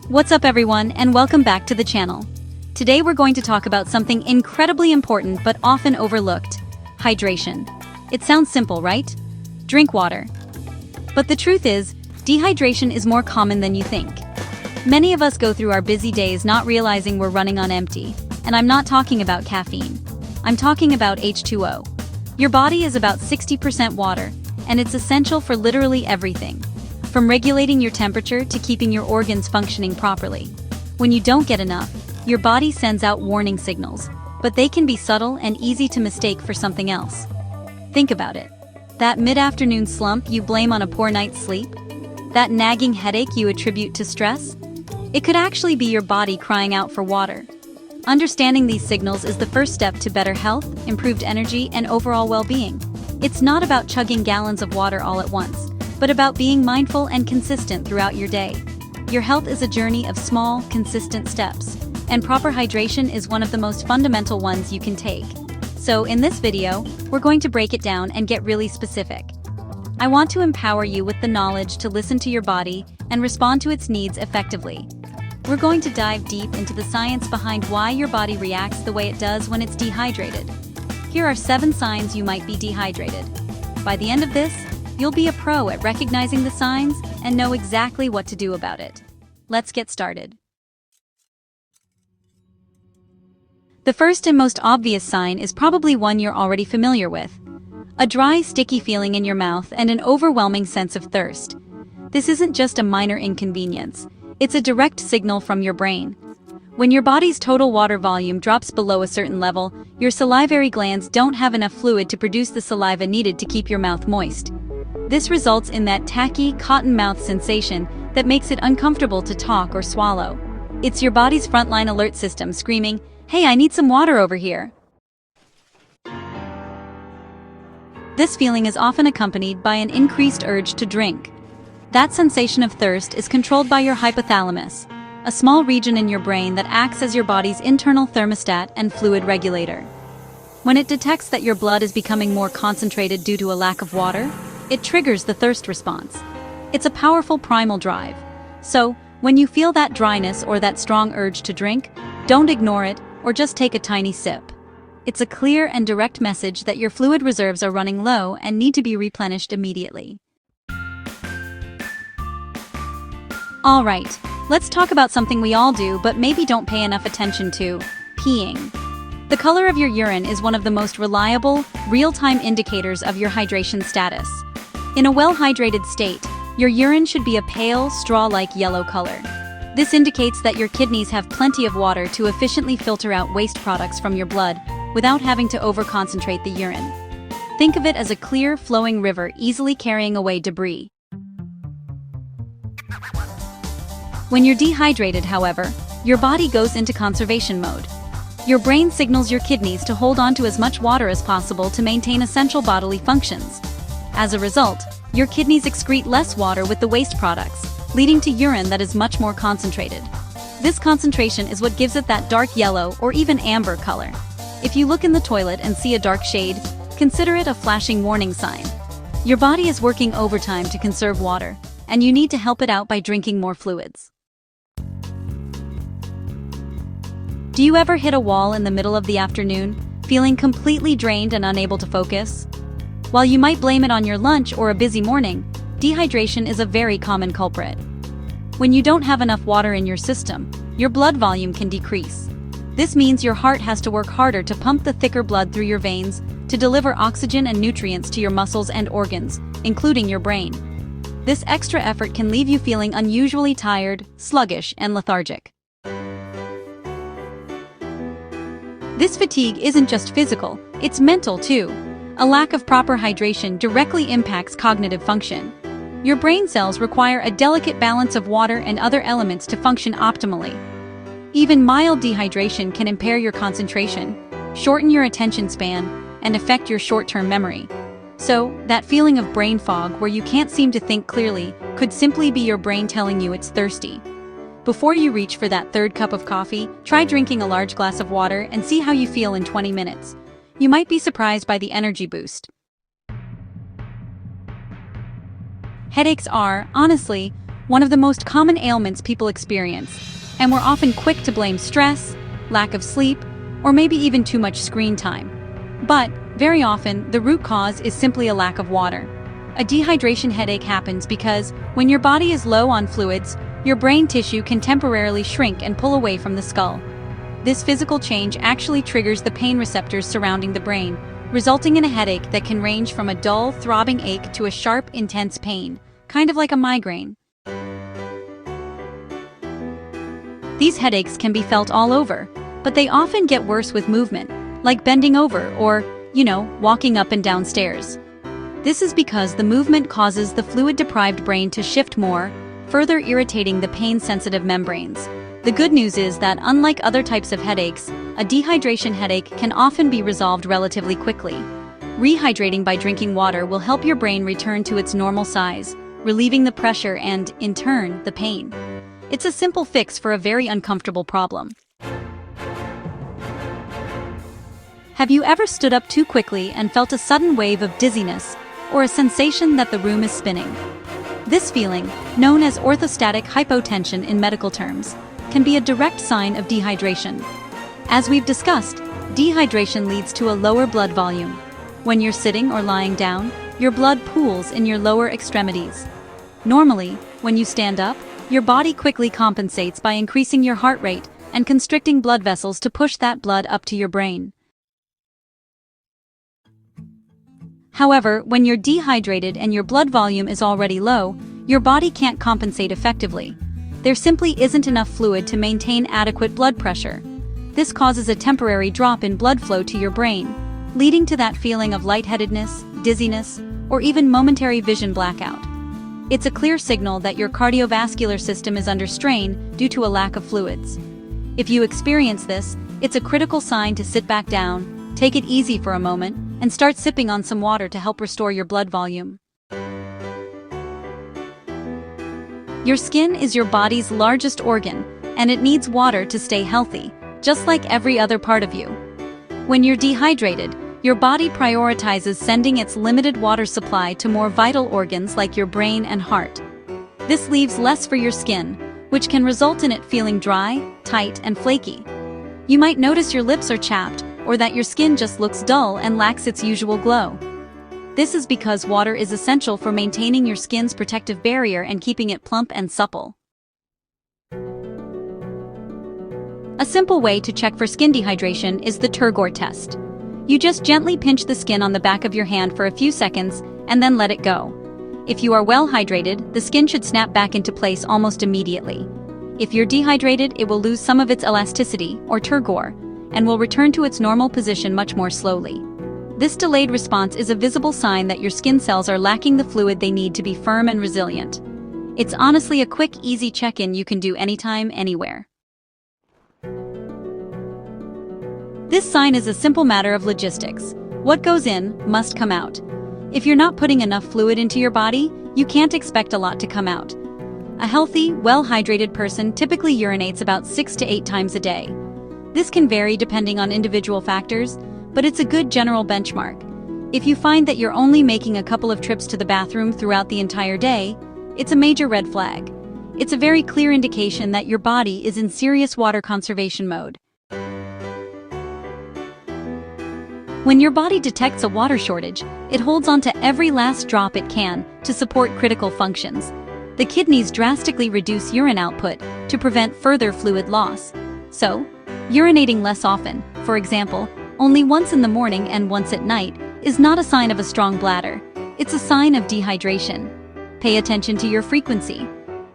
What's up everyone, and welcome back to the channel. Today we're going to talk about something incredibly important but often overlooked: hydration. It sounds simple, right? Drink water. But the truth is, dehydration is more common than you think. Many of us go through our busy days not realizing we're running on empty, and I'm not talking about caffeine. I'm talking about H2O. Your body is about 60% water, and it's essential for literally everything, from regulating your temperature to keeping your organs functioning properly. When you don't get enough, your body sends out warning signals, but they can be subtle and easy to mistake for something else. Think about it. That mid-afternoon slump you blame on a poor night's sleep? That nagging headache you attribute to stress? It could actually be your body crying out for water. Understanding these signals is the first step to better health, improved energy, and overall well-being. It's not about chugging gallons of water all at once, but about being mindful and consistent throughout your day. Your health is a journey of small, consistent steps, and proper hydration is one of the most fundamental ones you can take. So in this video, we're going to break it down and get really specific. I want to empower you with the knowledge to listen to your body and respond to its needs effectively. We're going to dive deep into the science behind why your body reacts the way it does when it's dehydrated. Here are 7 signs you might be dehydrated. By the end of this, you'll be a pro at recognizing the signs and know exactly what to do about it. Let's get started. The first and most obvious sign is probably one you're already familiar with: a dry, sticky feeling in your mouth and an overwhelming sense of thirst. This isn't just a minor inconvenience, it's a direct signal from your brain. When your body's total water volume drops below a certain level, your salivary glands don't have enough fluid to produce the saliva needed to keep your mouth moist. This results in that tacky, cotton mouth sensation that makes it uncomfortable to talk or swallow. It's your body's frontline alert system screaming, "Hey, I need some water over here." This feeling is often accompanied by an increased urge to drink. That sensation of thirst is controlled by your hypothalamus, a small region in your brain that acts as your body's internal thermostat and fluid regulator. When it detects that your blood is becoming more concentrated due to a lack of water, it triggers the thirst response. It's a powerful primal drive. So, when you feel that dryness or that strong urge to drink, don't ignore it or just take a tiny sip. It's a clear and direct message that your fluid reserves are running low and need to be replenished immediately. Alright, let's talk about something we all do but maybe don't pay enough attention to: peeing. The color of your urine is one of the most reliable, real-time indicators of your hydration status. In a well-hydrated state, your urine should be a pale, straw-like yellow color. This indicates that your kidneys have plenty of water to efficiently filter out waste products from your blood without having to over-concentrate the urine. Think of it as a clear, flowing river easily carrying away debris. When you're dehydrated, however, your body goes into conservation mode. Your brain signals your kidneys to hold on to as much water as possible to maintain essential bodily functions. As a result, your kidneys excrete less water with the waste products, leading to urine that is much more concentrated. This concentration is what gives it that dark yellow or even amber color. If you look in the toilet and see a dark shade, consider it a flashing warning sign. Your body is working overtime to conserve water, and you need to help it out by drinking more fluids. Do you ever hit a wall in the middle of the afternoon, feeling completely drained and unable to focus? While you might blame it on your lunch or a busy morning, dehydration is a very common culprit. When you don't have enough water in your system, your blood volume can decrease. This means your heart has to work harder to pump the thicker blood through your veins to deliver oxygen and nutrients to your muscles and organs, including your brain. This extra effort can leave you feeling unusually tired, sluggish, and lethargic. This fatigue isn't just physical, it's mental too. A lack of proper hydration directly impacts cognitive function. Your brain cells require a delicate balance of water and other elements to function optimally. Even mild dehydration can impair your concentration, shorten your attention span, and affect your short-term memory. So, that feeling of brain fog where you can't seem to think clearly could simply be your brain telling you it's thirsty. Before you reach for that third cup of coffee, try drinking a large glass of water and see how you feel in 20 minutes. You might be surprised by the energy boost. Headaches are, honestly, one of the most common ailments people experience, and we're often quick to blame stress, lack of sleep, or maybe even too much screen time. But, very often, the root cause is simply a lack of water. A dehydration headache happens because, when your body is low on fluids, your brain tissue can temporarily shrink and pull away from the skull. This physical change actually triggers the pain receptors surrounding the brain, resulting in a headache that can range from a dull, throbbing ache to a sharp, intense pain, kind of like a migraine. These headaches can be felt all over, but they often get worse with movement, like bending over or, walking up and down stairs. This is because the movement causes the fluid-deprived brain to shift more, further irritating the pain-sensitive membranes. The good news is that unlike other types of headaches, a dehydration headache can often be resolved relatively quickly. Rehydrating by drinking water will help your brain return to its normal size, relieving the pressure and, in turn, the pain. It's a simple fix for a very uncomfortable problem. Have you ever stood up too quickly and felt a sudden wave of dizziness, or a sensation that the room is spinning? This feeling, known as orthostatic hypotension in medical terms, can be a direct sign of dehydration. As we've discussed, dehydration leads to a lower blood volume. When you're sitting or lying down, your blood pools in your lower extremities. Normally, when you stand up, your body quickly compensates by increasing your heart rate and constricting blood vessels to push that blood up to your brain. However, when you're dehydrated and your blood volume is already low, your body can't compensate effectively. There simply isn't enough fluid to maintain adequate blood pressure. This causes a temporary drop in blood flow to your brain, leading to that feeling of lightheadedness, dizziness, or even momentary vision blackout. It's a clear signal that your cardiovascular system is under strain due to a lack of fluids. If you experience this, it's a critical sign to sit back down, take it easy for a moment, and start sipping on some water to help restore your blood volume. Your skin is your body's largest organ, and it needs water to stay healthy, just like every other part of you. When you're dehydrated, your body prioritizes sending its limited water supply to more vital organs like your brain and heart. This leaves less for your skin, which can result in it feeling dry, tight, and flaky. You might notice your lips are chapped, or that your skin just looks dull and lacks its usual glow. This is because water is essential for maintaining your skin's protective barrier and keeping it plump and supple. A simple way to check for skin dehydration is the turgor test. You just gently pinch the skin on the back of your hand for a few seconds and then let it go. If you are well hydrated, the skin should snap back into place almost immediately. If you're dehydrated, it will lose some of its elasticity, or turgor, and will return to its normal position much more slowly. This delayed response is a visible sign that your skin cells are lacking the fluid they need to be firm and resilient. It's honestly a quick, easy check-in you can do anytime, anywhere. This sign is a simple matter of logistics. What goes in must come out. If you're not putting enough fluid into your body, you can't expect a lot to come out. A healthy, well-hydrated person typically urinates about 6 to 8 times a day. This can vary depending on individual factors, but it's a good general benchmark. If you find that you're only making a couple of trips to the bathroom throughout the entire day, it's a major red flag. It's a very clear indication that your body is in serious water conservation mode. When your body detects a water shortage, it holds on to every last drop it can to support critical functions. The kidneys drastically reduce urine output to prevent further fluid loss. So, urinating less often, for example, only once in the morning and once at night, is not a sign of a strong bladder. It's a sign of dehydration. Pay attention to your frequency.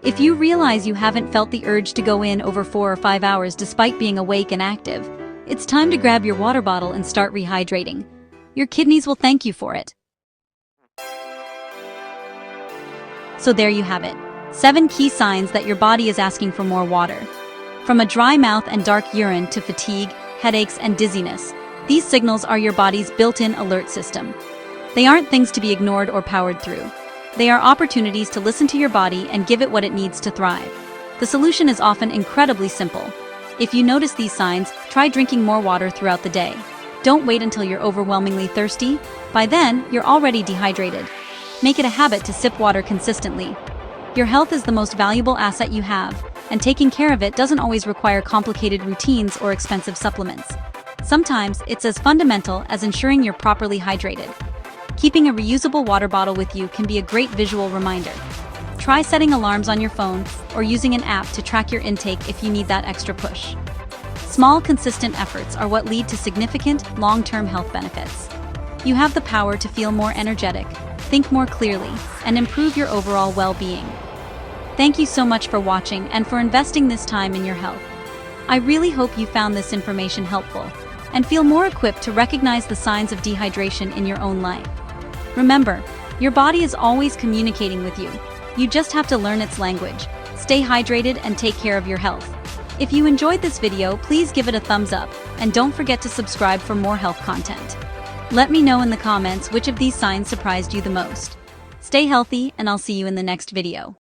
If you realize you haven't felt the urge to go in over 4 or 5 hours despite being awake and active, it's time to grab your water bottle and start rehydrating. Your kidneys will thank you for it. So there you have it. 7 key signs that your body is asking for more water. From a dry mouth and dark urine to fatigue, headaches, and dizziness, these signals are your body's built-in alert system. They aren't things to be ignored or powered through. They are opportunities to listen to your body and give it what it needs to thrive. The solution is often incredibly simple. If you notice these signs, try drinking more water throughout the day. Don't wait until you're overwhelmingly thirsty. By then, you're already dehydrated. Make it a habit to sip water consistently. Your health is the most valuable asset you have, and taking care of it doesn't always require complicated routines or expensive supplements. Sometimes it's as fundamental as ensuring you're properly hydrated. Keeping a reusable water bottle with you can be a great visual reminder. Try setting alarms on your phone or using an app to track your intake if you need that extra push. Small, consistent efforts are what lead to significant, long-term health benefits. You have the power to feel more energetic, think more clearly, and improve your overall well-being. Thank you so much for watching and for investing this time in your health. I really hope you found this information helpful and feel more equipped to recognize the signs of dehydration in your own life. Remember, your body is always communicating with you. You just have to learn its language. Stay hydrated and take care of your health. If you enjoyed this video, please give it a thumbs up and don't forget to subscribe for more health content. Let me know in the comments which of these signs surprised you the most. Stay healthy, and I'll see you in the next video.